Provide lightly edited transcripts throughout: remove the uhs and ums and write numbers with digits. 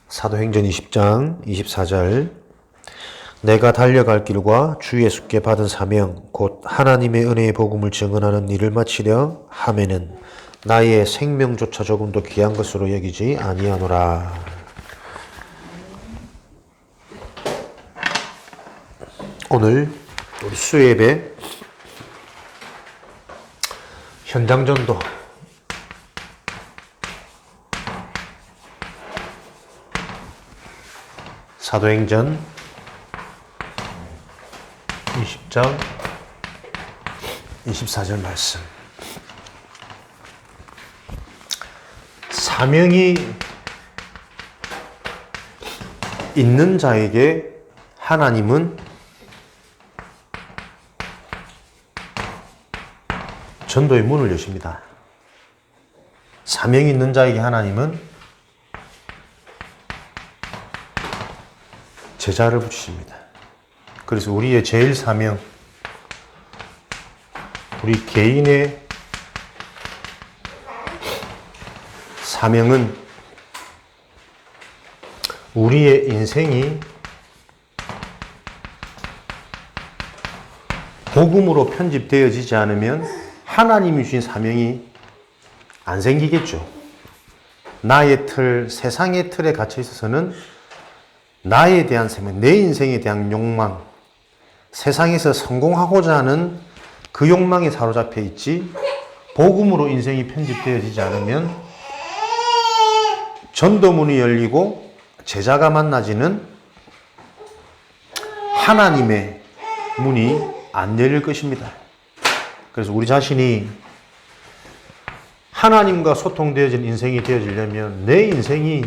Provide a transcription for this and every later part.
사도행전 20장 24절 내가 달려갈 길과 주 예수께 받은 사명 곧 하나님의 은혜의 복음을 증언하는 일을 마치려 하면은 나의 생명조차 조금도 귀한 것으로 여기지 아니하노라. 오늘 우리 수요예배 현장전도 사도행전 20장 24절 말씀. 사명이 있는 자에게 하나님은 전도의 문을 여십니다. 사명이 있는 자에게 하나님은 제자를 붙이십니다. 그래서 우리의 제일 사명, 우리 개인의 사명은 우리의 인생이 복음으로 편집되어지지 않으면 하나님이 주신 사명이 안 생기겠죠. 나의 틀, 세상의 틀에 갇혀 있어서는 나에 대한 사명, 내 인생에 대한 욕망, 세상에서 성공하고자 하는 그 욕망에 사로잡혀 있지, 복음으로 인생이 편집되어지지 않으면 전도문이 열리고 제자가 만나지는 하나님의 문이 안 열릴 것입니다. 그래서 우리 자신이 하나님과 소통되어진 인생이 되어지려면 내 인생이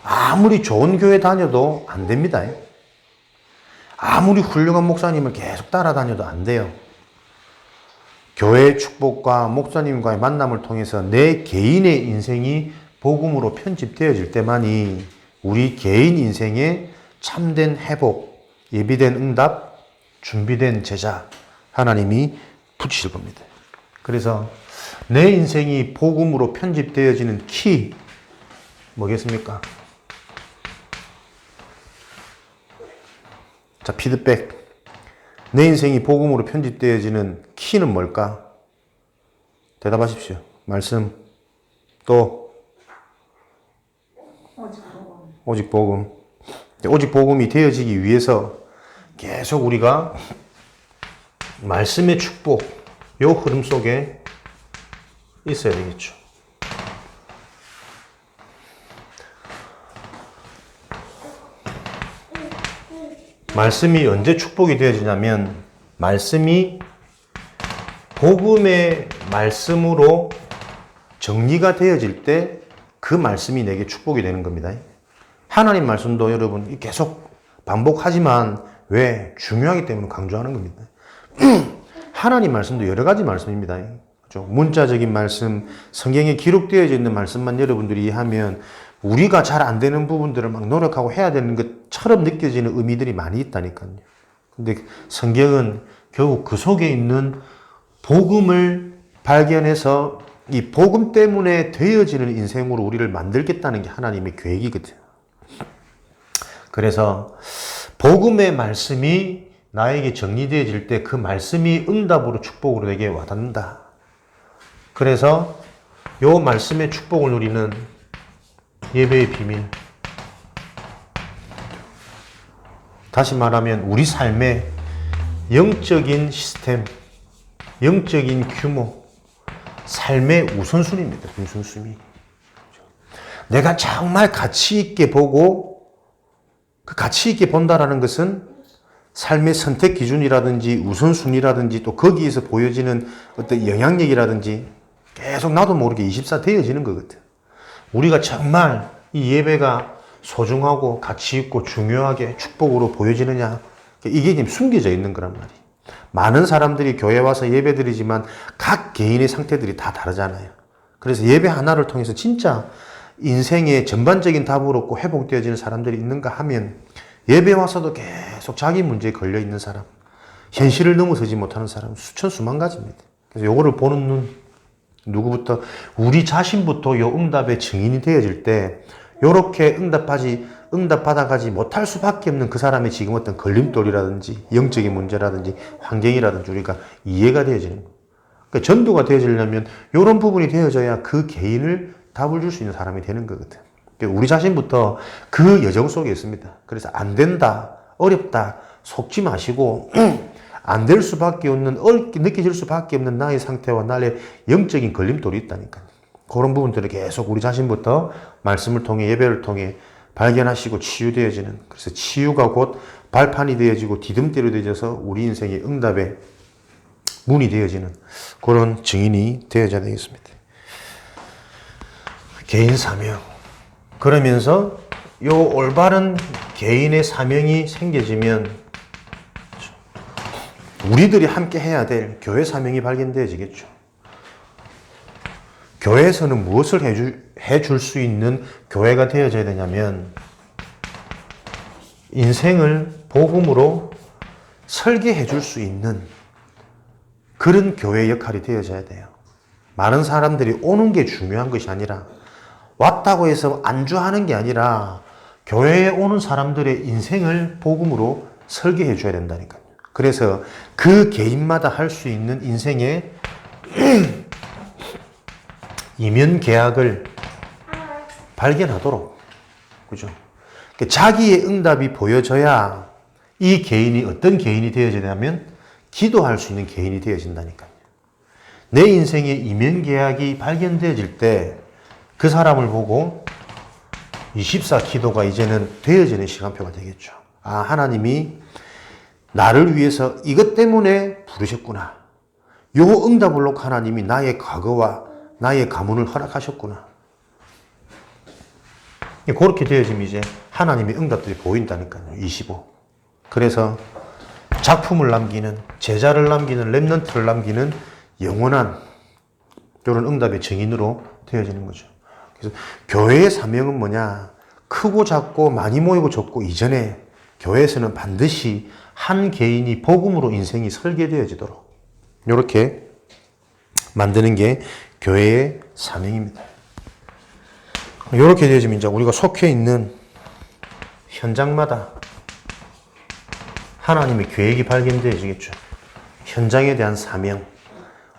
아무리 좋은 교회 다녀도 안 됩니다. 아무리 훌륭한 목사님을 계속 따라다녀도 안 돼요. 교회의 축복과 목사님과의 만남을 통해서 내 개인의 인생이 복음으로 편집되어질 때만이 우리 개인 인생에 참된 회복, 예비된 응답, 준비된 제자 하나님이 붙이실 겁니다. 그래서 내 인생이 복음으로 편집되어지는 키 뭐겠습니까? 자, 피드백. 내 인생이 복음으로 편집되어지는 키는 뭘까? 대답하십시오. 말씀. 또 오직 복음. 오직 복음이 되어지기 위해서 계속 우리가 말씀의 축복, 요 흐름 속에 있어야 되겠죠. 말씀이 언제 축복이 되어지냐면 말씀이 복음의 말씀으로 정리가 되어질 때 그 말씀이 내게 축복이 되는 겁니다. 하나님 말씀도 여러분 계속 반복하지만 왜? 중요하기 때문에 강조하는 겁니다. 하나님 말씀도 여러 가지 말씀입니다. 그렇죠? 문자적인 말씀, 성경에 기록되어져 있는 말씀만 여러분들이 이해하면 우리가 잘 안 되는 부분들을 막 노력하고 해야 되는 것처럼 느껴지는 의미들이 많이 있다니까요. 근데 성경은 결국 그 속에 있는 복음을 발견해서 이 복음 때문에 되어지는 인생으로 우리를 만들겠다는 게 하나님의 계획이거든요. 그래서 복음의 말씀이 나에게 정리되어질 때 그 말씀이 응답으로 축복으로 내게 와닿는다. 그래서 요 말씀의 축복을 누리는 예배의 비밀. 다시 말하면 우리 삶의 영적인 시스템, 영적인 규모, 삶의 우선순위입니다. 우선순위. 내가 정말 가치 있게 보고 그 가치 있게 본다라는 것은 삶의 선택 기준이라든지 우선순위라든지 또 거기에서 보여지는 어떤 영향력이라든지 계속 나도 모르게 24 되어지는 거거든. 우리가 정말 이 예배가 소중하고 가치 있고 중요하게 축복으로 보여지느냐, 이게 지금 숨겨져 있는 거란 말이에요. 많은 사람들이 교회 와서 예배 드리지만 각 개인의 상태들이 다 다르잖아요. 그래서 예배 하나를 통해서 진짜 인생의 전반적인 답을 얻고 회복되어지는 사람들이 있는가 하면 예배 와서도 계속 자기 문제에 걸려 있는 사람, 현실을 넘어서지 못하는 사람 수천 수만 가지입니다. 그래서 요거를 보는 눈, 누구부터 우리 자신부터 요 응답의 증인이 되어질 때 요렇게 응답받아가지 못할 수밖에 없는 그 사람의 지금 어떤 걸림돌이라든지 영적인 문제라든지 환경이라든지 우리가 이해가 되어지는 거예요. 그러니까 전도가 되어지려면 이런 부분이 되어져야 그 개인을 답을 줄 수 있는 사람이 되는 거거든. 그러니까 우리 자신부터 그 여정 속에 있습니다. 그래서 안 된다, 어렵다, 속지 마시고 안 될 수밖에 없는, 느껴질 수밖에 없는 나의 상태와 나의 영적인 걸림돌이 있다니까요. 그런 부분들을 계속 우리 자신부터 말씀을 통해 예배를 통해 발견하시고 치유되어지는, 그래서 치유가 곧 발판이 되어지고 디딤대로 되어져서 우리 인생의 응답의 문이 되어지는 그런 증인이 되어져야 되겠습니다. 개인 사명. 그러면서 요 올바른 개인의 사명이 생겨지면 우리들이 함께 해야 될 교회 사명이 발견되어지겠죠. 교회에서는 무엇을 해줄 수 있는 교회가 되어져야 되냐면 인생을 복음으로 설계해 줄 수 있는 그런 교회 역할이 되어져야 돼요. 많은 사람들이 오는 게 중요한 것이 아니라 왔다고 해서 안주하는 게 아니라 교회에 오는 사람들의 인생을 복음으로 설계해 줘야 된다니까요. 그래서 그 개인마다 할 수 있는 인생의 이면 계약을 발견하도록, 그죠? 자기의 응답이 보여져야 이 개인이 어떤 개인이 되어지냐면 기도할 수 있는 개인이 되어진다니까요. 내 인생의 이면 계약이 발견되어질 때 그 사람을 보고 24 기도가 이제는 되어지는 시간표가 되겠죠. 아, 하나님이 나를 위해서 이것 때문에 부르셨구나. 요 응답을 놓고 하나님이 나의 과거와 나의 가문을 허락하셨구나. 그렇게 되어지면 이제 하나님의 응답들이 보인다니까요. 25. 그래서 작품을 남기는, 제자를 남기는, 렘넌트를 남기는 영원한 이런 응답의 증인으로 되어지는 거죠. 그래서 교회의 사명은 뭐냐? 크고 작고 많이 모이고 적고 이전에 교회에서는 반드시 한 개인이 복음으로 인생이 설계되어지도록 이렇게 만드는 게 교회의 사명입니다. 이렇게 되어지면 이제 우리가 속해 있는 현장마다 하나님의 계획이 발견되어지겠죠. 현장에 대한 사명.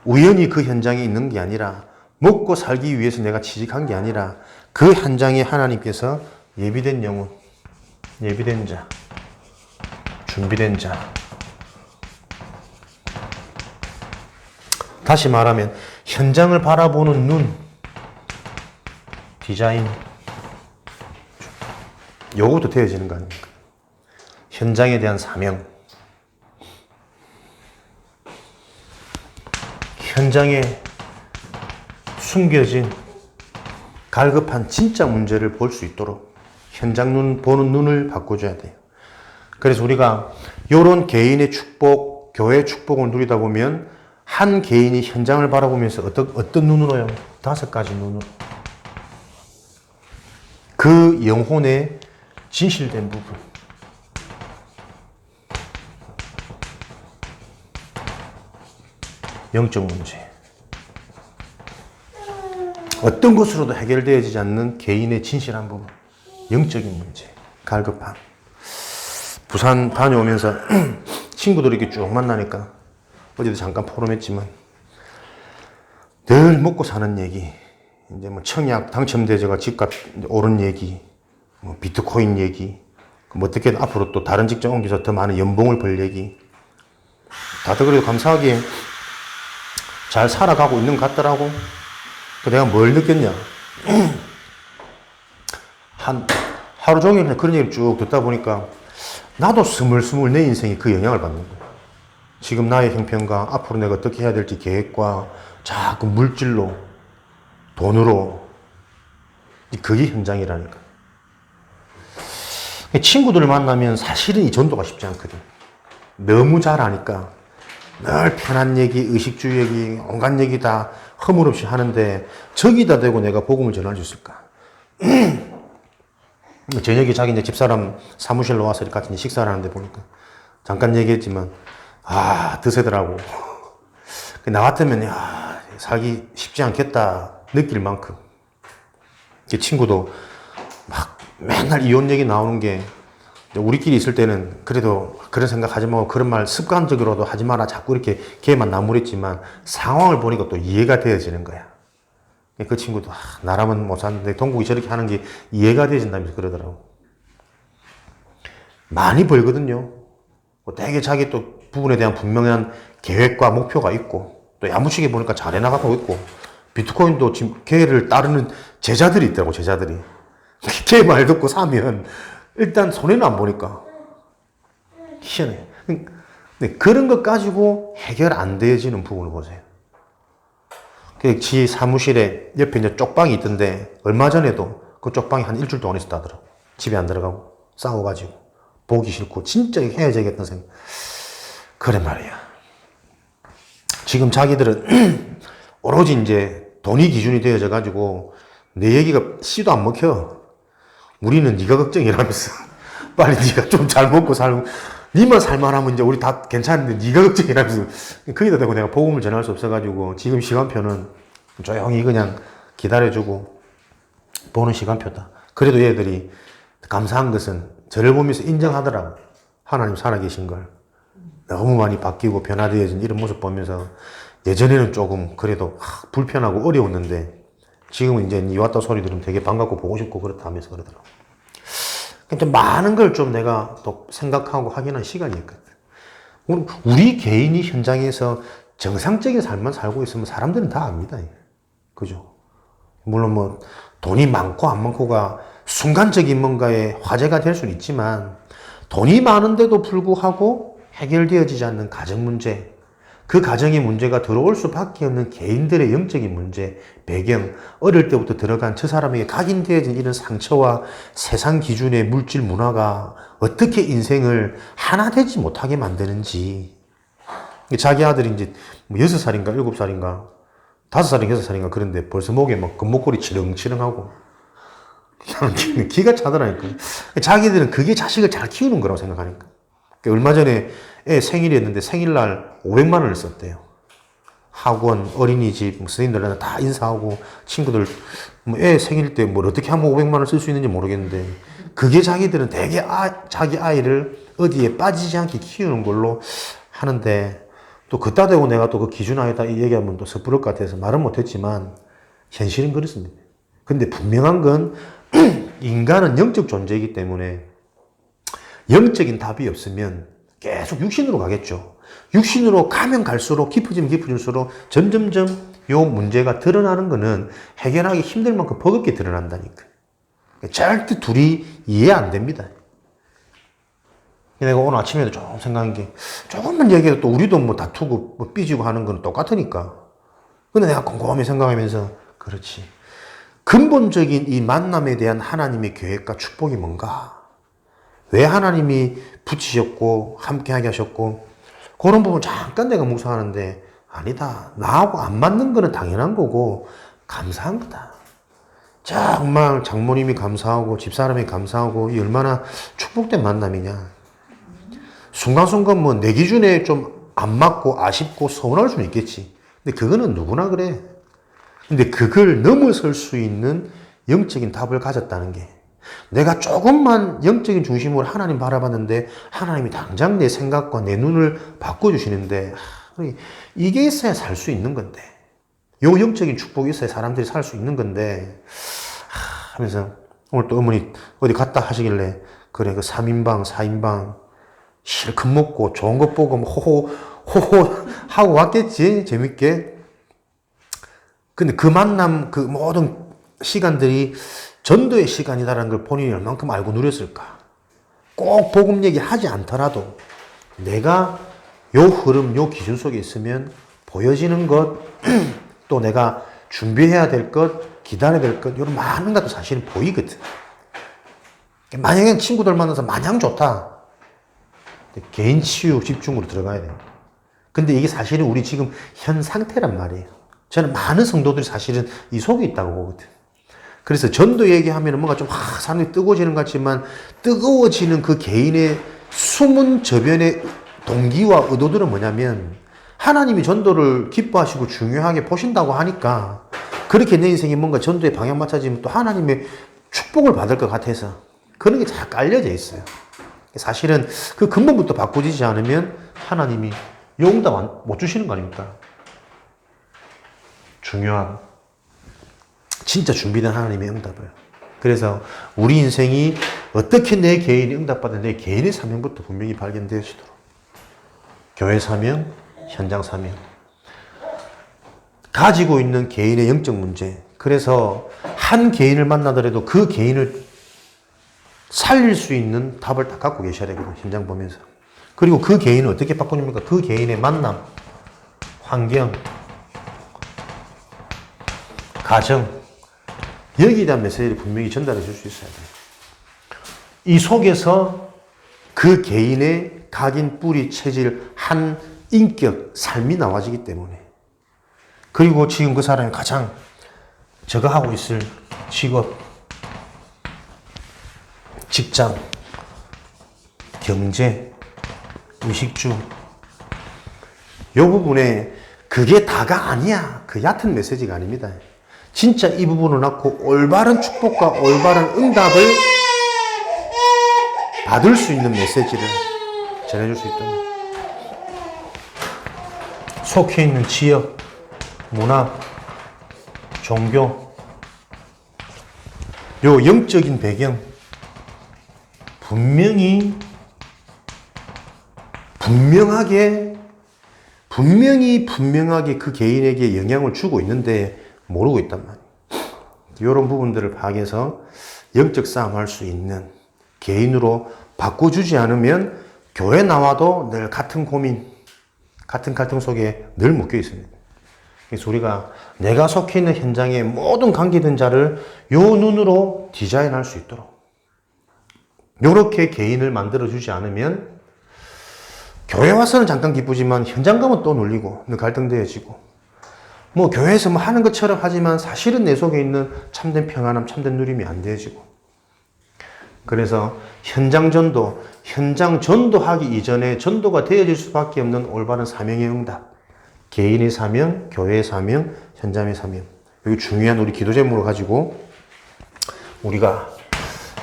우연히 그 현장에 있는 게 아니라 먹고 살기 위해서 내가 취직한 게 아니라 그 현장에 하나님께서 예비된 영혼, 예비된 자, 준비된 자. 다시 말하면 현장을 바라보는 눈, 디자인, 요것도 되어지는 거 아닙니까? 현장에 대한 사명, 현장에 숨겨진 갈급한 진짜 문제를 볼 수 있도록 현장 눈, 보는 눈을 바꿔줘야 돼요. 그래서 우리가 이런 개인의 축복, 교회의 축복을 누리다 보면 한 개인이 현장을 바라보면서 어떤 눈으로요? 5가지 눈으로. 그 영혼의 진실된 부분. 영적 문제. 어떤 것으로도 해결되어지지 않는 개인의 진실한 부분. 영적인 문제. 갈급함. 부산 다녀오면서 친구들이 이렇게 쭉 만나니까 어제도 잠깐 포럼했지만 늘 먹고 사는 얘기, 이제 뭐 청약 당첨돼서가 집값 오른 얘기, 뭐 비트코인 얘기, 뭐 어떻게 앞으로 또 다른 직장 옮겨서 더 많은 연봉을 벌 얘기. 다들 그래도 감사하게 잘 살아가고 있는 것 같더라고. 내가 뭘 느꼈냐? 하루 종일 그런 얘기를 쭉 듣다 보니까 나도 스물스물 내 인생이 그 영향을 받는 거야. 지금 나의 형편과 앞으로 내가 어떻게 해야 될지 계획과 자꾸 물질로, 돈으로, 그게 현장이라니까. 친구들을 만나면 사실은 이 전도가 쉽지 않거든. 너무 잘 아니까 늘 편한 얘기, 의식주의 얘기, 온갖 얘기 다 허물없이 하는데 저기다 대고 내가 복음을 전할 수 있을까? 저녁에 자기 이제 집사람 사무실로 와서 같이 식사를 하는데 보니까 잠깐 얘기했지만 드세더라고. 나 같으면 살기 쉽지 않겠다 느낄 만큼. 제 친구도 막 맨날 이혼 얘기 나오는 게 우리끼리 있을 때는 그래도 그런 생각 하지 말고 그런 말 습관적으로도 하지 마라 자꾸 이렇게 걔만 나무랬지만 상황을 보니까 또 이해가 되어지는 거야. 그 친구도 나라면 못 사는데 동국이 저렇게 하는 게 이해가 되어진다면서 그러더라고. 많이 벌거든요. 되게 자기 또 부분에 대한 분명한 계획과 목표가 있고 또 야무지게 보니까 잘 해나가고 있고 비트코인도 지금 걔를 따르는 제자들이 있더라고. 제자들이 걔 말 듣고 사면 일단 손해는 안 보니까 희한해. 근데 그런 것 가지고 해결 안 되어지는 부분을 보세요. 지 사무실에 옆에 이제 쪽방이 있던데 얼마 전에도 그 쪽방이 한 일주일 동안 있었다더라고. 집에 안 들어가고 싸워가지고 보기 싫고 진짜 헤어져야겠다는 생각. 그래 말이야. 지금 자기들은 오로지 이제 돈이 기준이 되어져 가지고 내 얘기가 씨도 안 먹혀. 우리는 네가 걱정이라면서. 빨리 네가 좀 잘 먹고 살고 네만 살만하면 이제 우리 다 괜찮은데 네가 걱정이라면서. 거기다 대고 내가 복음을 전할 수 없어가지고 지금 시간표는 조용히 그냥 기다려주고 보는 시간표다. 그래도 얘들이 감사한 것은 저를 보면서 인정하더라고. 하나님 살아계신 걸. 너무 많이 바뀌고 변화되어진 이런 모습 보면서 예전에는 조금 그래도 불편하고 어려웠는데 지금은 이제 니 왔다 소리 들으면 되게 반갑고 보고 싶고 그렇다 하면서 그러더라고. 좀 많은 걸 좀 내가 또 생각하고 확인한 시간이었거든. 우리 개인이 현장에서 정상적인 삶만 살고 있으면 사람들은 다 압니다. 그죠? 물론 뭐 돈이 많고 안 많고가 순간적인 뭔가의 화제가 될 수는 있지만 돈이 많은데도 불구하고 해결되어지지 않는 가정 문제, 그 가정의 문제가 들어올 수밖에 없는 개인들의 영적인 문제, 배경, 어릴 때부터 들어간 저 사람에게 각인되어진 이런 상처와 세상 기준의 물질 문화가 어떻게 인생을 하나 되지 못하게 만드는지. 자기 아들이 이제 6살인가 7살인가 5살인가 6살인가 그런데 벌써 목에 막 금목걸이 치렁치렁하고 기가 차더라니까. 자기들은 그게 자식을 잘 키우는 거라고 생각하니까. 얼마 전에 애 생일이었는데 생일날 500만 원을 썼대요. 학원, 어린이집, 선생님들한테 다 인사하고 친구들 애 생일 때 뭘 어떻게 하면 500만 원 쓸 수 있는지 모르겠는데 그게 자기들은 되게 자기 아이를 어디에 빠지지 않게 키우는 걸로 하는데 또 그따 대고 내가 또 그 기준 아니다 얘기하면 또 섣부를 것 같아서 말은 못했지만 현실은 그렇습니다. 근데 분명한 건 인간은 영적 존재이기 때문에 영적인 답이 없으면 계속 육신으로 가겠죠. 육신으로 가면 갈수록 깊어지면 깊어질수록 점점점 요 문제가 드러나는 거는 해결하기 힘들 만큼 버겁게 드러난다니까. 절대 둘이 이해 안 됩니다. 내가 오늘 아침에도 조금 생각한 게 조금만 얘기해도 또 우리도 뭐 다투고 뭐 삐지고 하는 건 똑같으니까. 근데 내가 곰곰이 생각하면서 그렇지. 근본적인 이 만남에 대한 하나님의 계획과 축복이 뭔가? 왜 하나님이 붙이셨고 함께하게 하셨고 그런 부분 잠깐 내가 묵상하는데 아니다. 나하고 안 맞는 거는 당연한 거고 감사한 거다. 정말 장모님이 감사하고 집사람이 감사하고 이 얼마나 축복된 만남이냐. 순간순간 뭐 내 기준에 좀 안 맞고 아쉽고 서운할 수는 있겠지. 근데 그거는 누구나 그래. 근데 그걸 넘어설 수 있는 영적인 답을 가졌다는 게 내가 조금만 영적인 중심으로 하나님 바라봤는데 하나님이 당장 내 생각과 내 눈을 바꿔주시는데 이게 있어야 살 수 있는 건데 요 영적인 축복이 있어야 사람들이 살 수 있는 건데 하면서 오늘 또 어머니 어디 갔다 하시길래 그래 그 3인방 4인방 실컷 먹고 좋은 것 보고 호호 하고 왔겠지 재밌게. 근데 그 만남 그 모든 시간들이 전도의 시간이다라는 걸 본인이 얼만큼 알고 누렸을까? 꼭 복음 얘기 하지 않더라도 내가 요 흐름, 요 기준 속에 있으면 보여지는 것, 또 내가 준비해야 될 것, 기다려야 될 것, 이런 많은 것도 사실은 보이거든. 만약에 친구들 만나서 마냥 좋다. 개인 치유 집중으로 들어가야 돼요. 근데 이게 사실은 우리 지금 현 상태란 말이에요. 저는 많은 성도들이 사실은 이 속에 있다고 보거든. 그래서 전도 얘기하면 뭔가 좀 사람이 뜨거워지는 것 같지만 뜨거워지는 그 개인의 숨은 저변의 동기와 의도들은 뭐냐면 하나님이 전도를 기뻐하시고 중요하게 보신다고 하니까 그렇게 내 인생이 뭔가 전도의 방향 맞춰지면 또 하나님의 축복을 받을 것 같아서 그런 게 다 깔려져 있어요. 사실은 그 근본부터 바꾸지 않으면 하나님이 응답 못 주시는 거 아닙니까? 중요한, 진짜 준비된 하나님의 응답을. 그래서 우리 인생이 어떻게 내 개인이 응답받은 내 개인의 사명부터 분명히 발견되어지도록. 교회 사명, 현장 사명. 가지고 있는 개인의 영적 문제. 그래서 한 개인을 만나더라도 그 개인을 살릴 수 있는 답을 다 갖고 계셔야 되거든요. 현장 보면서. 그리고 그 개인을 어떻게 바꾸십니까? 그 개인의 만남, 환경, 가정, 여기에 대한 메시지를 분명히 전달해 줄 수 있어야 돼요. 이 속에서 그 개인의 각인, 뿌리, 체질, 한 인격, 삶이 나와지기 때문에. 그리고 지금 그 사람이 가장 저거 하고 있을 직업, 직장, 경제, 의식주, 요 부분에 그게 다가 아니야. 그 얕은 메시지가 아닙니다. 진짜 이 부분을 낳고 올바른 축복과 올바른 응답을 받을 수 있는 메시지를 전해줄 수 있다면, 속해 있는 지역, 문화, 종교, 요 영적인 배경, 분명하게 그 개인에게 영향을 주고 있는데 모르고 있단 말이에요. 이런 부분들을 파악해서 영적 싸움 할 수 있는 개인으로 바꿔주지 않으면 교회 나와도 늘 같은 고민, 같은 갈등 속에 늘 묶여 있습니다. 그래서 우리가 내가 속해 있는 현장의 모든 관계된 자를 요 눈으로 디자인할 수 있도록 요렇게 개인을 만들어주지 않으면 교회 와서는 잠깐 기쁘지만 현장 가면 또 눌리고 늘 갈등되어지고, 뭐 교회에서 뭐 하는 것처럼 하지만 사실은 내 속에 있는 참된 평안함, 참된 누림이 안 되어지고. 그래서 현장 전도하기 이전에 전도가 되어질 수밖에 없는 올바른 사명의 응답, 개인의 사명, 교회의 사명, 현장의 사명, 여기 중요한 우리 기도 제목을 가지고 우리가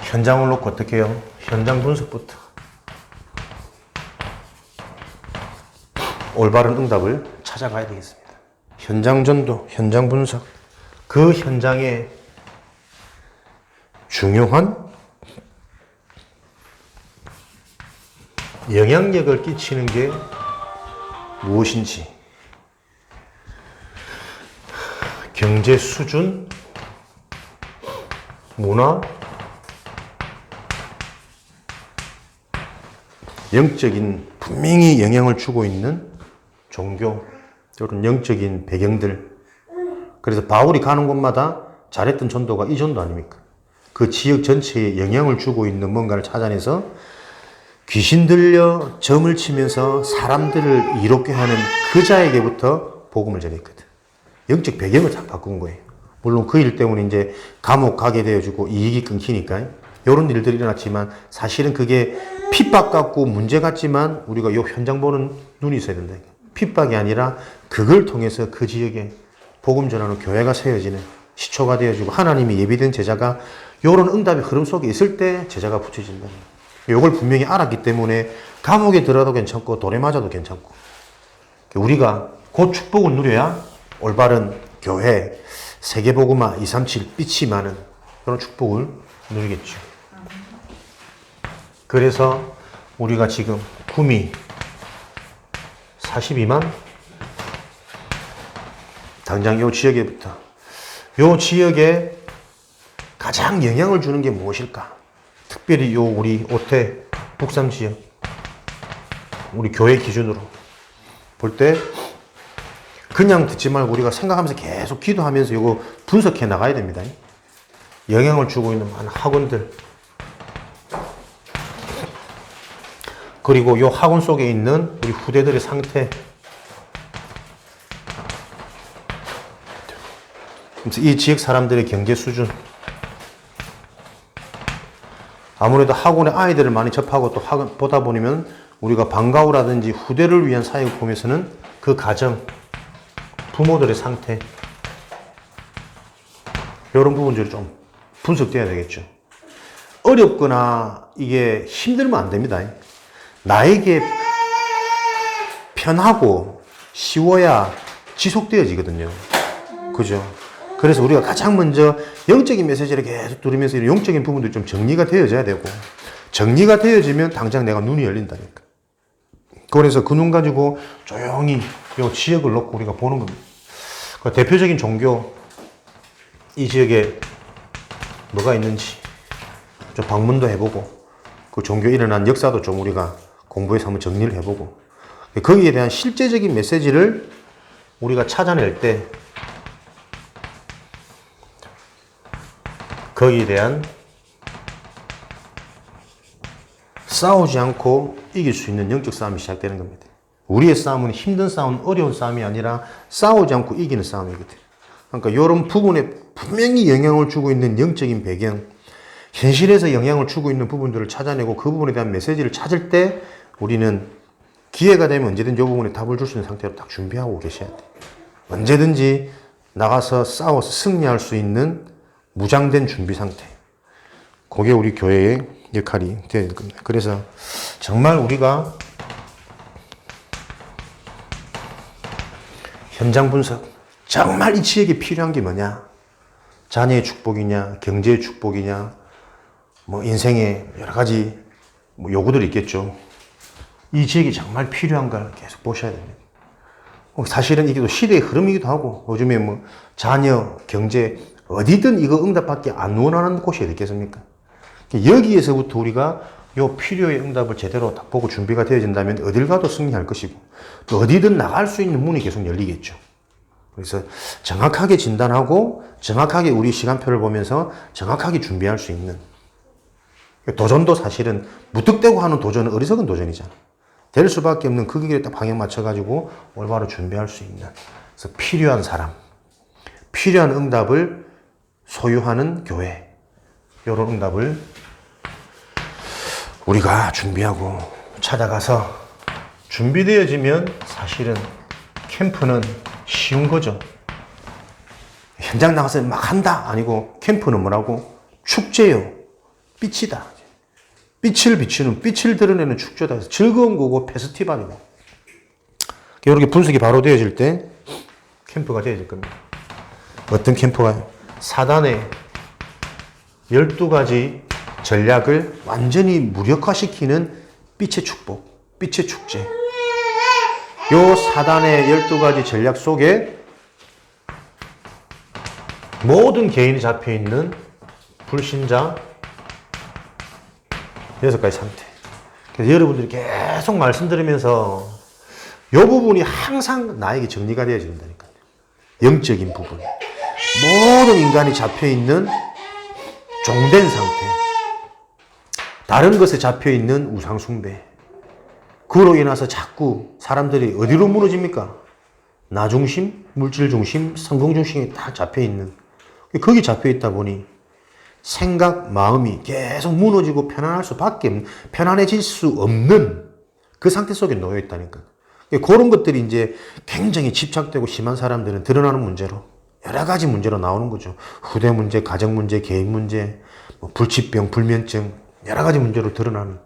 현장을 놓고 어떻게 해요? 현장 분석부터 올바른 응답을 찾아가야 되겠습니다. 현장 전도, 현장 분석, 그 현장에 중요한 영향력을 끼치는 게 무엇인지, 경제 수준, 문화, 영적인 분명히 영향을 주고 있는 종교, 이런 영적인 배경들. 그래서 바울이 가는 곳마다 잘했던 전도가 이 전도 아닙니까? 그 지역 전체에 영향을 주고 있는 뭔가를 찾아내서 귀신 들려 점을 치면서 사람들을 이롭게 하는 그 자에게부터 복음을 전했거든. 영적 배경을 다 바꾼 거예요. 물론 그 일 때문에 이제 감옥 가게 되어지고 이익이 끊기니까 이런 일들이 일어났지만 사실은 그게 핍박 같고 문제 같지만 우리가 요 현장 보는 눈이 있어야 된다. 핍박이 아니라 그걸 통해서 그 지역에 복음 전하는 교회가 세워지는 시초가 되어지고 하나님이 예비된 제자가 요런 응답의 흐름 속에 있을 때 제자가 붙여진다. 요걸 분명히 알았기 때문에 감옥에 들어도 괜찮고 돌에 맞아도 괜찮고, 우리가 그 축복을 누려야 올바른 교회, 세계복음화 237 빛이 많은 그런 축복을 누리겠죠. 그래서 우리가 지금 구미 42만, 당장 이 지역에부터, 이 지역에 가장 영향을 주는 게 무엇일까? 특별히 요 우리 오태 북상 지역, 우리 교회 기준으로 볼 때 그냥 듣지 말고 우리가 생각하면서 계속 기도하면서 이거 분석해 나가야 됩니다. 영향을 주고 있는 많은 학원들, 그리고 이 학원 속에 있는 우리 후대들의 상태, 이 지역 사람들의 경제 수준, 아무래도 학원에 아이들을 많이 접하고 또 학원 보다 보면 우리가 방과후라든지 후대를 위한 사역을 보면서는 그 가정, 부모들의 상태, 이런 부분들이 좀 분석돼야 되겠죠. 어렵거나 이게 힘들면 안 됩니다. 나에게 편하고 쉬워야 지속되어지거든요. 그죠? 그래서 우리가 가장 먼저 영적인 메시지를 계속 들으면서 영적인 부분도 좀 정리가 되어져야 되고, 정리가 되어지면 당장 내가 눈이 열린다니까. 그래서 그 눈 가지고 조용히 요 지역을 놓고 우리가 보는 겁니다. 그 대표적인 종교, 이 지역에 뭐가 있는지 좀 방문도 해보고, 그 종교 일어난 역사도 좀 우리가 공부해서 한번 정리를 해보고, 거기에 대한 실제적인 메시지를 우리가 찾아낼 때 거기에 대한 싸우지 않고 이길 수 있는 영적 싸움이 시작되는 겁니다. 우리의 싸움은 힘든 싸움, 어려운 싸움이 아니라 싸우지 않고 이기는 싸움이거든요. 그러니까 이런 부분에 분명히 영향을 주고 있는 영적인 배경, 현실에서 영향을 주고 있는 부분들을 찾아내고 그 부분에 대한 메시지를 찾을 때 우리는 기회가 되면 언제든지 이 부분에 답을 줄 수 있는 상태로 딱 준비하고 계셔야 돼요. 언제든지 나가서 싸워서 승리할 수 있는 무장된 준비 상태. 그게 우리 교회의 역할이 되어야 될 겁니다. 그래서 정말 우리가 현장 분석, 정말 이 지역에 필요한 게 뭐냐? 자녀의 축복이냐, 경제의 축복이냐, 뭐 인생의 여러 가지 뭐 요구들이 있겠죠. 이 지역이 정말 필요한가를 계속 보셔야 됩니다. 사실은 이게 또 시대의 흐름이기도 하고, 요즘에 뭐 자녀, 경제, 어디든 이거 응답받기 안 원하는 곳이 어디 있겠습니까? 여기에서부터 우리가 요 필요의 응답을 제대로 딱 보고 준비가 되어진다면 어딜 가도 승리할 것이고, 또 어디든 나갈 수 있는 문이 계속 열리겠죠. 그래서 정확하게 진단하고 정확하게 우리 시간표를 보면서 정확하게 준비할 수 있는, 도전도 사실은 무턱대고 하는 도전은 어리석은 도전이잖아. 될 수밖에 없는 그 길에 딱 방향 맞춰가지고 올바로 준비할 수 있는, 그래서 필요한 사람, 필요한 응답을 소유하는 교회, 이런 응답을 우리가 준비하고 찾아가서 준비되어지면 사실은 캠프는 쉬운 거죠. 현장 나가서 막 한다 아니고, 캠프는 뭐라고? 축제요. 빛이다. 빛을 비추는, 빛을 드러내는 축제다. 즐거운 거고 페스티벌이고. 이렇게 분석이 바로 되어질 때 캠프가 되어질 겁니다. 어떤 캠프가요? 사단의 12가지 전략을 완전히 무력화시키는 빛의 축복, 빛의 축제. 요 사단의 12가지 전략 속에 모든 개인이 잡혀있는 불신자 6가지 상태. 그래서 여러분들이 계속 말씀드리면서 요 부분이 항상 나에게 정리가 되어진다니까요. 영적인 부분. 모든 인간이 잡혀있는 종된 상태. 다른 것에 잡혀있는 우상숭배. 그로 인해서 자꾸 사람들이 어디로 무너집니까? 나 중심, 물질 중심, 성공 중심에 딱 잡혀있는. 거기 잡혀있다 보니 생각, 마음이 계속 무너지고 편안해질 수 없는 그 상태 속에 놓여있다니까. 그런 것들이 이제 굉장히 집착되고 심한 사람들은 드러나는 문제로, 여러 가지 문제로 나오는 거죠. 후대 문제, 가정 문제, 개인 문제, 뭐 불치병, 불면증, 여러 가지 문제로 드러나는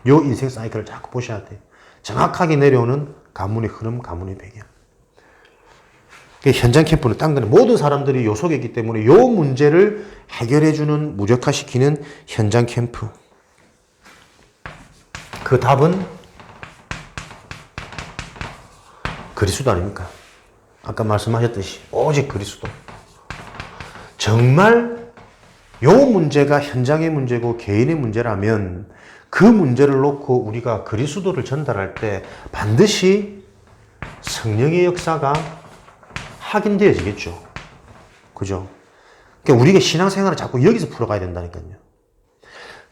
요 인생 사이클을 자꾸 보셔야 돼요. 정확하게 내려오는 가문의 흐름, 가문의 배경. 현장 캠프는 딴 거는 모든 사람들이 요 속에 있기 때문에 요 문제를 해결해주는, 무력화시키는 현장 캠프. 그 답은 그리스도 아닙니까? 아까 말씀하셨듯이 오직 그리스도. 정말 요 문제가 현장의 문제고 개인의 문제라면 그 문제를 놓고 우리가 그리스도를 전달할 때 반드시 성령의 역사가 확인되어지겠죠. 그죠? 그러니까 우리가 신앙생활을 자꾸 여기서 풀어가야 된다니까요.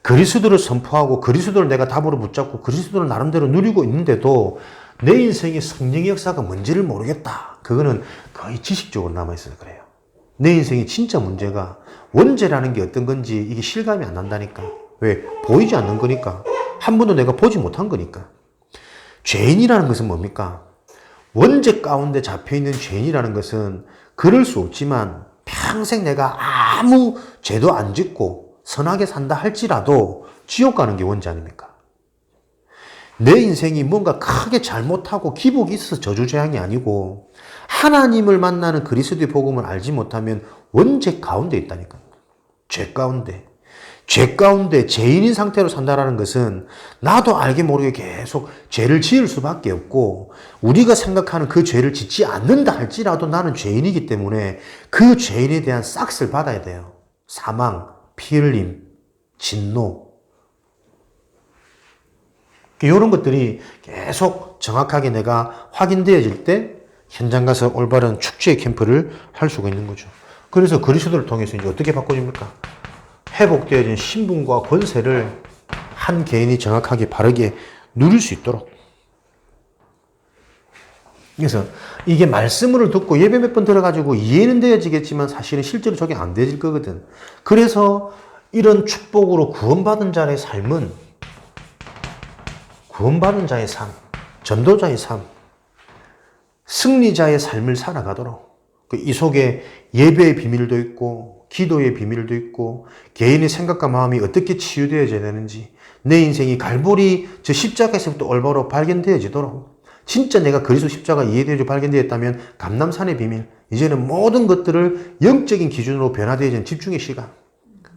그리스도를 선포하고 그리스도를 내가 답으로 붙잡고 그리스도를 나름대로 누리고 있는데도 내 인생에 성령의 역사가 뭔지를 모르겠다. 그거는 거의 지식적으로 남아있어서 그래요. 내 인생의 진짜 문제가 원죄라는 게 어떤 건지 이게 실감이 안 난다니까. 왜? 보이지 않는 거니까. 한 번도 내가 보지 못한 거니까. 죄인이라는 것은 뭡니까? 원죄 가운데 잡혀있는 죄인이라는 것은 그럴 수 없지만 평생 내가 아무 죄도 안 짓고 선하게 산다 할지라도 지옥 가는 게 원죄 아닙니까? 내 인생이 뭔가 크게 잘못하고 기복이 있어서 저주재앙이 아니고 하나님을 만나는 그리스도의 복음을 알지 못하면 원죄 가운데 있다니까요. 죄 가운데. 죄 가운데 죄인인 상태로 산다라는 것은 나도 알게 모르게 계속 죄를 지을 수밖에 없고 우리가 생각하는 그 죄를 짓지 않는다 할지라도 나는 죄인이기 때문에 그 죄인에 대한 싹스를 받아야 돼요. 사망, 피 흘림, 진노. 이런 것들이 계속 정확하게 내가 확인되어질 때 현장 가서 올바른 축제의 캠프를 할 수가 있는 거죠. 그래서 그리스도를 통해서 이제 어떻게 바꿔집니까? 회복되어진 신분과 권세를 한 개인이 정확하게 바르게 누릴 수 있도록. 그래서 이게 말씀을 듣고 예배 몇 번 들어가지고 이해는 되어지겠지만 사실은 실제로 적용 안 되질 거거든. 그래서 이런 축복으로 구원받은 자의 삶은 구원받은 자의 삶, 전도자의 삶, 승리자의 삶을 살아가도록 이 속에 예배의 비밀도 있고 기도의 비밀도 있고 개인의 생각과 마음이 어떻게 치유되어져야 되는지 내 인생이 갈보리 저 십자가에서부터 올바로 발견되어지도록 진짜 내가 그리스도 십자가 이해되어져 발견되었다면 감람산의 비밀 이제는 모든 것들을 영적인 기준으로 변화되어지는 집중의 시간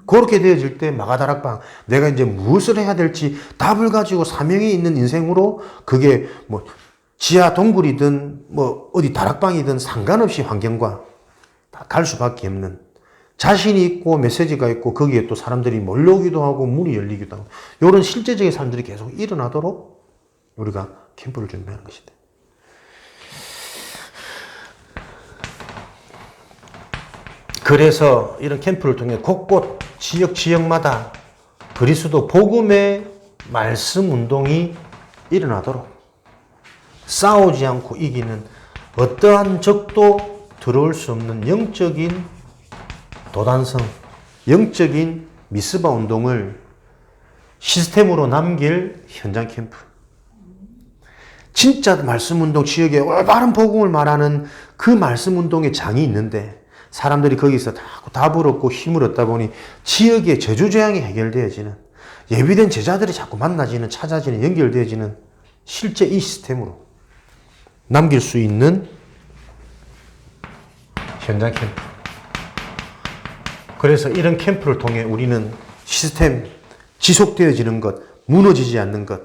그렇게 되어질 때 마가다락방 내가 이제 무엇을 해야 될지 답을 가지고 사명이 있는 인생으로 그게 뭐 지하 동굴이든 뭐 어디 다락방이든 상관없이 환경과 다 갈 수밖에 없는 자신이 있고 메시지가 있고 거기에 또 사람들이 몰려오기도 하고 문이 열리기도 하고 이런 실제적인 삶들이 계속 일어나도록 우리가 캠프를 준비하는 것인데 그래서 이런 캠프를 통해 곳곳 지역마다 그리스도 복음의 말씀 운동이 일어나도록 싸우지 않고 이기는 어떠한 적도 들어올 수 없는 영적인 도단성, 영적인 미스바 운동을 시스템으로 남길 현장 캠프. 진짜 말씀 운동 지역에 올바른 복음을 말하는 그 말씀 운동의 장이 있는데 사람들이 거기서 답을 얻고 힘을 얻다 보니 지역의 저주재앙이 해결되어지는 예비된 제자들이 자꾸 만나지는 찾아지는 연결되어지는 실제 이 시스템으로 남길 수 있는 현장 캠프. 그래서 이런 캠프를 통해 우리는 시스템 지속되어지는 것, 무너지지 않는 것,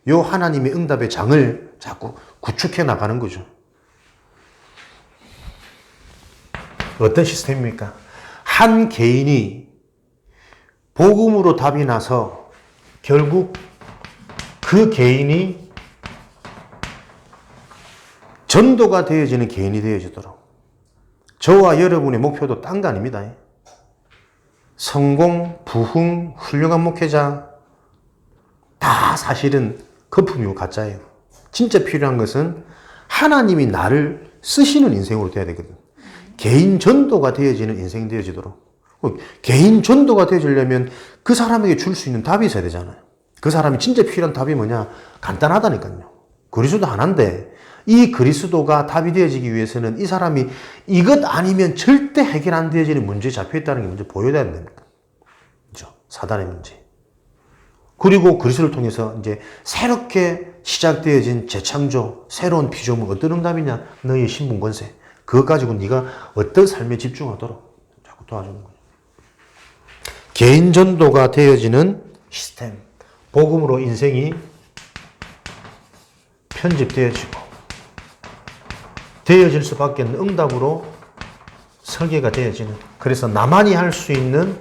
요 하나님의 응답의 장을 자꾸 구축해 나가는 거죠. 어떤 시스템입니까? 한 개인이 복음으로 답이 나서 결국 그 개인이 전도가 되어지는 개인이 되어지도록 저와 여러분의 목표도 딴 거 아닙니다. 성공, 부흥, 훌륭한 목회자 다 사실은 거품이고 가짜예요. 진짜 필요한 것은 하나님이 나를 쓰시는 인생으로 돼야 되거든. 개인 전도가 되어지는 인생이 되어지도록. 개인 전도가 되어지려면 그 사람에게 줄 수 있는 답이 있어야 되잖아요. 그 사람이 진짜 필요한 답이 뭐냐? 간단하다니까요. 그리스도 하나인데 이 그리스도가 답이 되어지기 위해서는 이 사람이 이것 아니면 절대 해결 안 되어지는 문제에 잡혀있다는 게 먼저 보여야 됩니다. 그죠? 사단의 문제. 그리고 그리스도를 통해서 이제 새롭게 시작되어진 재창조, 새로운 피조물 어떤 응답이냐? 너희의 신분 권세. 그것 가지고 네가 어떤 삶에 집중하도록 자꾸 도와주는 거예요. 개인 전도가 되어지는 시스템. 복음으로 인생이 편집되어지고 되어질 수밖에 없는 응답으로 설계가 되어지는 그래서 나만이 할 수 있는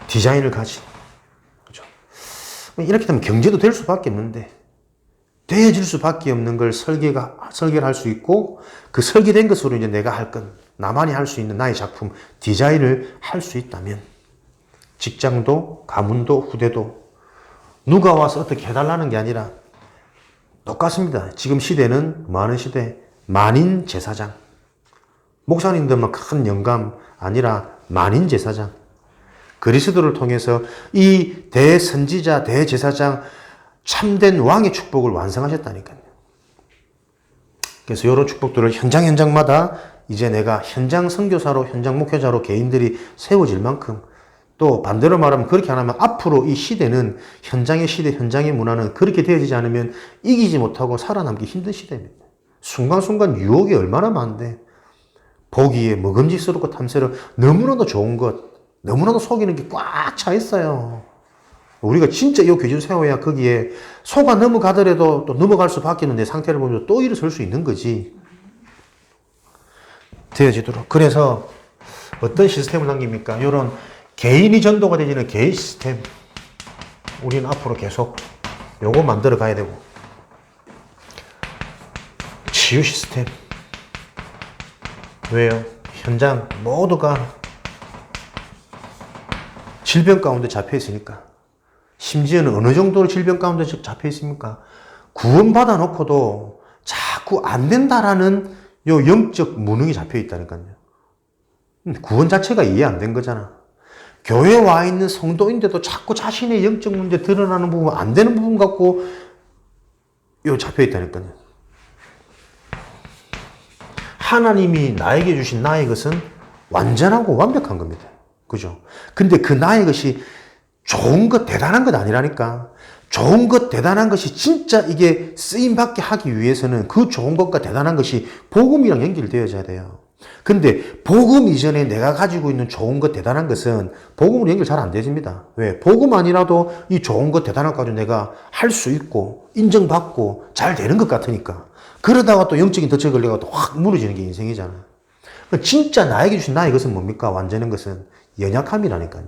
디자인을 가진 그죠? 이렇게 되면 경제도 될 수밖에 없는데 되어질 수밖에 없는 걸 설계를 할 수 있고 그 설계된 것으로 이제 내가 할 건 나만이 할 수 있는 나의 작품 디자인을 할 수 있다면 직장도 가문도 후대도 누가 와서 어떻게 해달라는 게 아니라 똑같습니다. 지금 시대는 많은 시대 만인 제사장 목사님들만 큰 영감 아니라 만인 제사장 그리스도를 통해서 이 대선지자 대제사장 참된 왕의 축복을 완성하셨다니까요. 그래서 이런 축복들을 현장마다 이제 내가 현장 선교사로, 현장 목회자로 개인들이 세워질 만큼, 또 반대로 말하면 그렇게 안 하면 앞으로 이 시대는, 현장의 시대, 현장의 문화는 그렇게 되어지지 않으면 이기지 못하고 살아남기 힘든 시대입니다. 순간순간 유혹이 얼마나 많은데, 보기에 먹음직스럽고 탐스러운 너무나도 좋은 것, 너무나도 속이는 게 꽉 차 있어요. 우리가 진짜 이 기준 세워야 거기에 속아 넘어가더라도 또 넘어갈 수밖에 없는 내 상태를 보면 또 일어설 수 있는 거지. 되어지도록. 그래서 어떤 시스템을 남깁니까? 이런 개인이 전도가 되지는 개인 시스템. 우리는 앞으로 계속 요거 만들어 가야 되고. 치유 시스템. 왜요? 현장 모두가 질병 가운데 잡혀 있으니까. 심지어는 어느 정도로 질병 가운데 잡혀 있습니까? 구원받아 놓고도 자꾸 안 된다라는 요 영적 무능이 잡혀 있다니까요. 구원 자체가 이해 안 된 거잖아. 교회에 와 있는 성도인데도 자꾸 자신의 영적 문제 드러나는 부분, 안 되는 부분 갖고 요 잡혀 있다니까요. 하나님이 나에게 주신 나의 것은 완전하고 완벽한 겁니다. 그죠? 근데 그 나의 것이 좋은 것, 대단한 것 아니라니까. 좋은 것, 대단한 것이 진짜 이게 쓰임받게 하기 위해서는 그 좋은 것과 대단한 것이 복음이랑 연결되어져야 돼요. 근데 복음 이전에 내가 가지고 있는 좋은 것, 대단한 것은 복음으로 연결 잘 안 되집니다. 왜? 복음 아니라도 이 좋은 것, 대단한 것 가지고 내가 할 수 있고 인정받고 잘 되는 것 같으니까. 그러다가 또 영적인 덫에 걸려가 또 확 무너지는 게 인생이잖아. 진짜 나에게 주신 나의 것은 뭡니까? 완전한 것은 연약함이라니까요.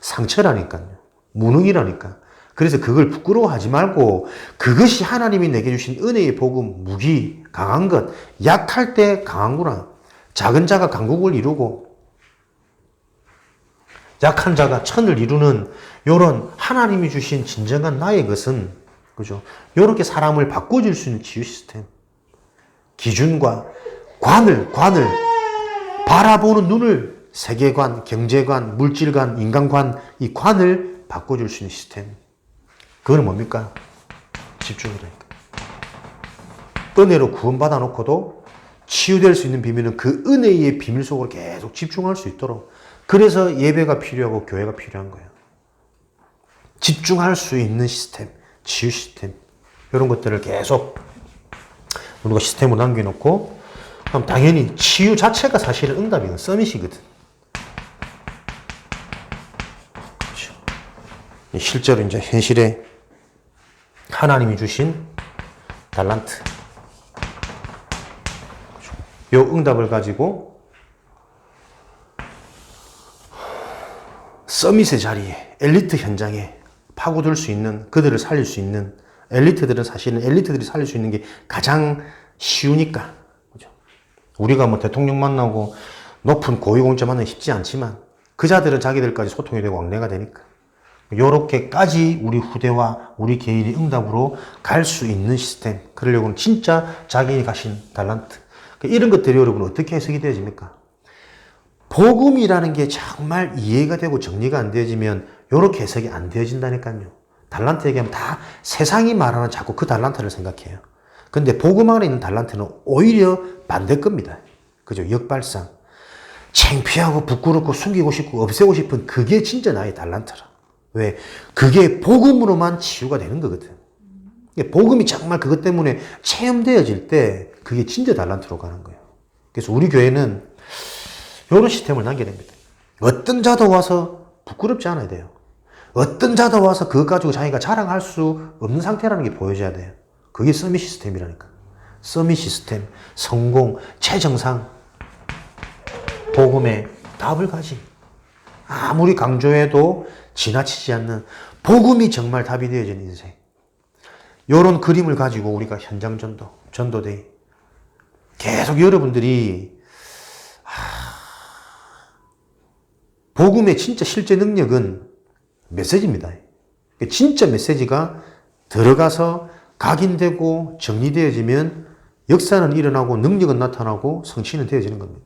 상처라니까요. 무능이라니까. 그래서 그걸 부끄러워하지 말고 그것이 하나님이 내게 주신 은혜의 복음, 무기, 강한 것. 약할 때 강한구나. 작은 자가 강국을 이루고 약한 자가 천을 이루는 요런 하나님이 주신 진정한 나의 것은, 그죠? 요렇게 사람을 바꿔줄 수 있는 치유 시스템. 기준과 관을 바라보는 눈을, 세계관, 경제관, 물질관, 인간관, 이 관을 바꿔줄 수 있는 시스템. 그거는 뭡니까? 집중이라니까. 은혜로 구원받아 놓고도 치유될 수 있는 비밀은 그 은혜의 비밀 속으로 계속 집중할 수 있도록. 그래서 예배가 필요하고 교회가 필요한 거예요. 집중할 수 있는 시스템, 치유 시스템. 이런 것들을 계속 우리가 시스템으로 남겨놓고, 그럼 당연히 치유 자체가 사실은 응답이거든. 서밋이거든. 그렇죠. 실제로 이제 현실에 하나님이 주신 달란트. 그렇죠. 요 응답을 가지고 서밋의 자리에, 엘리트 현장에 파고들 수 있는, 그들을 살릴 수 있는, 엘리트들은 사실은 엘리트들이 살릴 수 있는 게 가장 쉬우니까. 그죠? 우리가 뭐 대통령 만나고 높은 고위공직자 만나기 쉽지 않지만 그 자들은 자기들까지 소통이 되고 왕래가 되니까. 요렇게까지 우리 후대와 우리 개인이 응답으로 갈 수 있는 시스템. 그러려고는 진짜 자기이 가신 달란트. 이런 것들이 여러분 어떻게 해석이 되어집니까? 복음이라는 게 정말 이해가 되고 정리가 안 되어지면 요렇게 해석이 안 되어진다니까요. 달란트 얘기하면 다 세상이 말하는 자꾸 그 달란트를 생각해요. 근데 복음 안에 있는 달란트는 오히려 반대 겁니다. 그죠? 역발상. 창피하고 부끄럽고 숨기고 싶고 없애고 싶은 그게 진짜 나의 달란트라. 왜? 그게 복음으로만 치유가 되는 거거든. 복음이 정말 그것 때문에 체험되어질 때 그게 진짜 달란트로 가는 거예요. 그래서 우리 교회는 이런 시스템을 남겨야 됩니다. 어떤 자도 와서 부끄럽지 않아야 돼요. 어떤 자도 와서 그것 가지고 자기가 자랑할 수 없는 상태라는 게 보여져야 돼요. 그게 서밋 시스템이라니까. 서밋 시스템, 성공, 최정상, 복음의 답을 가지. 아무리 강조해도 지나치지 않는 복음이 정말 답이 되어진 인생. 이런 그림을 가지고 우리가 현장 전도, 전도대회 계속 여러분들이 복음의 진짜 실제 능력은 메시지입니다. 진짜 메시지가 들어가서 각인되고 정리되어지면 역사는 일어나고 능력은 나타나고 성취는 되어지는 겁니다.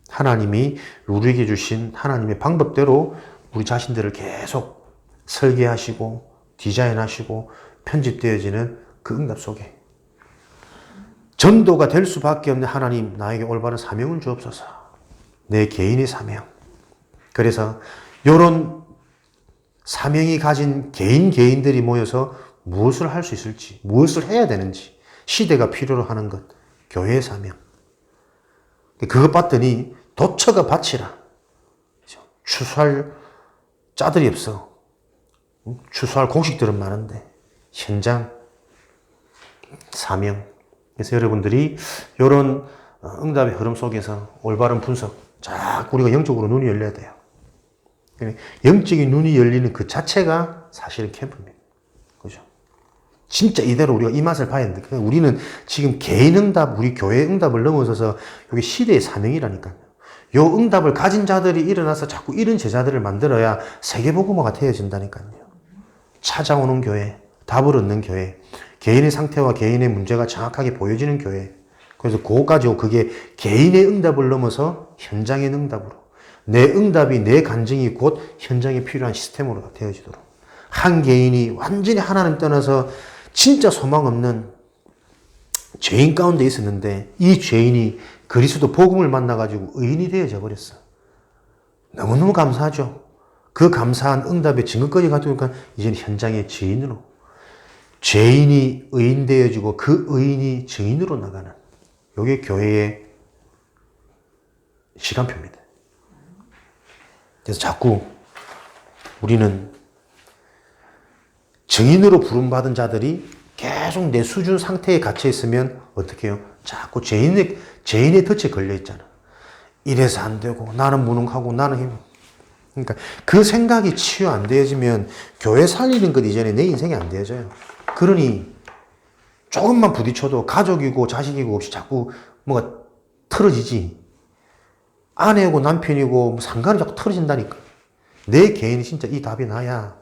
하나님이 우리에게 주신 하나님의 방법대로 우리 자신들을 계속 설계하시고 디자인하시고 편집되어지는 그 응답 속에 전도가 될 수밖에 없는 하나님, 나에게 올바른 사명을 주옵소서. 내 개인의 사명. 그래서 이런 사명이 가진 개인들이 모여서 무엇을 할 수 있을지, 무엇을 해야 되는지, 시대가 필요로 하는 것, 교회의 사명. 그것 봤더니 도처가 밭이라. 추수할 자들이 없어. 추수할 곡식들은 많은데 현장, 사명. 그래서 여러분들이 이런 응답의 흐름 속에서 올바른 분석, 자꾸 우리가 영적으로 눈이 열려야 돼요. 영적인 눈이 열리는 그 자체가 사실은 캠프입니다. 그죠? 진짜 이대로 우리가 이 맛을 봐야 되는데, 우리는 지금 개인 응답, 우리 교회 응답을 넘어서서 이게 시대의 사명이라니까요. 요 응답을 가진 자들이 일어나서 자꾸 이런 제자들을 만들어야 세계복음화가 되어진다니까요. 찾아오는 교회, 답을 얻는 교회, 개인의 상태와 개인의 문제가 정확하게 보여지는 교회. 그래서 그거까지 그게 개인의 응답을 넘어서 현장의 응답으로. 내 응답이, 내 간증이 곧 현장에 필요한 시스템으로 되어지도록. 한 개인이 완전히 하나님 떠나서 진짜 소망 없는 죄인 가운데 있었는데 이 죄인이 그리스도 복음을 만나가지고 의인이 되어져 버렸어. 너무너무 감사하죠. 그 감사한 응답의 증거까지 가져오니까 이제는 현장의 증인으로. 죄인이 의인 되어지고 그 의인이 증인으로 나가는. 이게 교회의 시간표입니다. 그래서 자꾸 우리는 증인으로 부름받은 자들이 계속 내 수준 상태에 갇혀 있으면 어떻게 해요? 자꾸 죄인의 덫에 걸려 있잖아. 이래서 안 되고, 나는 무능하고, 나는 힘. 그러니까 그 생각이 치유 안 되어지면 교회 살리는 것 이전에 내 인생이 안 되어져요. 그러니 조금만 부딪혀도 가족이고 자식이고 없이 자꾸 뭐가 틀어지지. 아내고 남편이고 상관이 자꾸 틀어진다니까. 내 개인이 진짜 이 답이 나야.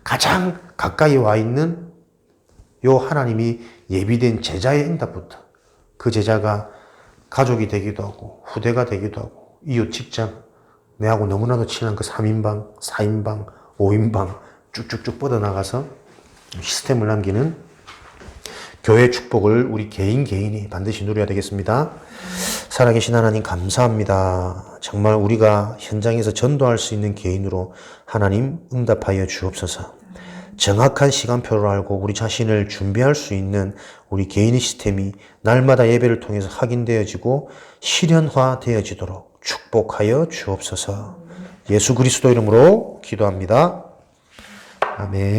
가장 가까이 와 있는 요 하나님이 예비된 제자의 응답부터 그 제자가 가족이 되기도 하고 후대가 되기도 하고 이웃 직장 내하고 너무나도 친한 그 3인방, 4인방, 5인방 쭉쭉쭉 뻗어나가서 시스템을 남기는 교회의 축복을 우리 개인이 반드시 누려야 되겠습니다. 살아계신 하나님 감사합니다. 정말 우리가 현장에서 전도할 수 있는 개인으로 하나님 응답하여 주옵소서. 정확한 시간표를 알고 우리 자신을 준비할 수 있는 우리 개인의 시스템이 날마다 예배를 통해서 확인되어지고 실현화되어지도록 축복하여 주옵소서. 예수 그리스도 이름으로 기도합니다. 아멘.